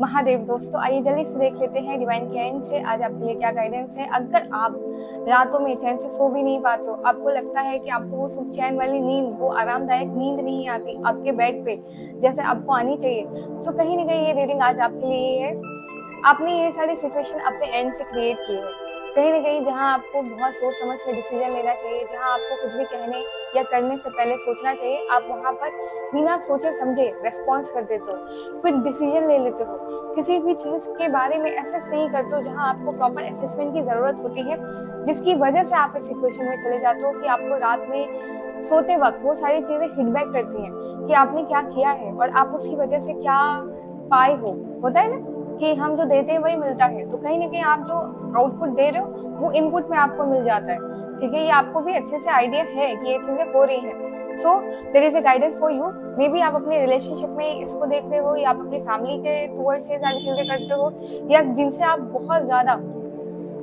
महादेव दोस्तों, आइए जल्दी से देख लेते हैं डिवाइन के एंड से आज आपके लिए क्या गाइडेंस है। अगर आप रातों में चैन से सो भी नहीं पाते हो, आपको लगता है कि आपको वो सुख चैन वाली नींद, वो आरामदायक नींद नहीं आती आपके बेड पे जैसे आपको आनी चाहिए, तो कहीं ना कहीं ये रीडिंग आज आपके लिए है। आपने ये सारी सिचुएशन अपने एंड से क्रिएट की है। कहीं ना कहीं जहां आपको बहुत सोच समझ कर डिसीजन लेना चाहिए, जहां आपको कुछ भी कहने या करने से पहले सोचना चाहिए, आप वहां पर बिना सोचे समझे रेस्पॉन्स कर देते हो, क्विक डिसीजन ले लेते हो, किसी भी चीज के बारे में एसेस नहीं करते हो जहां आपको प्रॉपर असेसमेंट की जरूरत होती है, जिसकी वजह से आप इस सिचुएशन में चले जाते हो कि आपको रात में सोते वक्त वो सारी चीजें हिटबैक करती हैं कि आपने क्या किया है और आप उसकी वजह से क्या पाए हो। होता है ना कि हम जो देते हैं वही मिलता है, तो कहीं ना कहीं आप जो आउटपुट दे रहे हो वो इनपुट में आपको मिल जाता है। ठीक है, ये आपको भी अच्छे से आइडिया है कि ये चीजें हो रही हैं। So there is a guidance for you. Maybe आप अपने रिलेशनशिप में इसको देख रहे हो, या आप अपनी फैमिली के टूवर्ड्स ये सारी चीजें करते हो, या जिनसे आप बहुत ज्यादा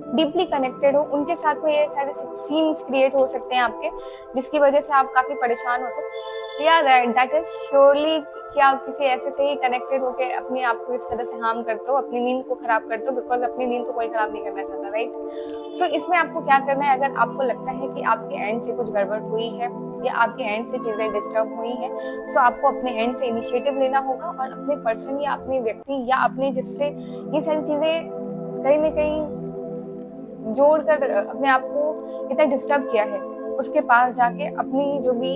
डीपली कनेक्टेड हो उनके साथ में ये सारे सीन्स क्रिएट हो सकते हैं आपके, जिसकी वजह से आप काफी परेशान हो। तो या दैट इज श्योरली कि आप किसी ऐसे से ही कनेक्टेड होकर अपने आप को इस तरह से हार्म करते हो, अपनी नींद को खराब करते हो, बिकॉज अपनी नींद को कोई खराब नहीं करना चाहता, राइट। सो इसमें आपको क्या करना है, अगर आपको लगता है कि आपके एंड से कुछ गड़बड़ हुई है या आपके एंड से चीजें डिस्टर्ब हुई हैं, सो आपको अपने एंड से इनिशिएटिव लेना होगा और अपने पर्सन या अपने व्यक्ति या अपने जिससे ये सारी चीजें कहीं ना कहीं जोड़कर अपने आप को इतना डिस्टर्ब किया है, उसके पास जाके अपनी जो भी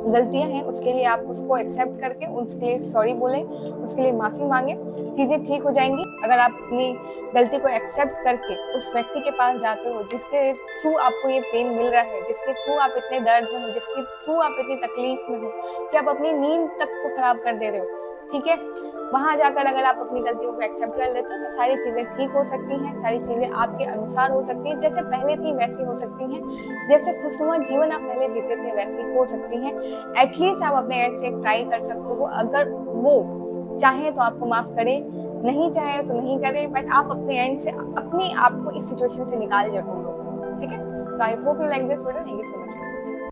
गलतियां हैं उसके लिए आप उसको एक्सेप्ट करके उसके लिए सॉरी बोले, उसके लिए माफी मांगे, चीजें ठीक हो जाएंगी। अगर आप अपनी गलती को एक्सेप्ट करके उस व्यक्ति के पास जाते हो जिसके थ्रू आपको ये पेन मिल रहा है, जिसके थ्रू आप इतने दर्द में हो, जिसके थ्रू आप इतनी तकलीफ में हो कि आप अपनी नींद तक को खराब कर दे रहे हो, ठीक है, वहां जाकर अगर आप अपनी गलतियों को एक्सेप्ट कर लेते हो तो सारी चीजें ठीक हो सकती हैं, सारी चीजें आपके अनुसार हो सकती हैं, जैसे पहले थी वैसी हो सकती हैं, जैसे खुशनुमा जीवन आप पहले जीते थे वैसी हो सकती हैं। एटलीस्ट आप अपने एंड से ट्राई कर सकते हो, अगर वो चाहे तो आपको माफ करे, नहीं चाहे तो नहीं करे, बट आप अपने एंड से अपने आप को इस सिचुएशन से निकाल जरूर दो, ठीक है। So I hope you like this video. Thank you so much.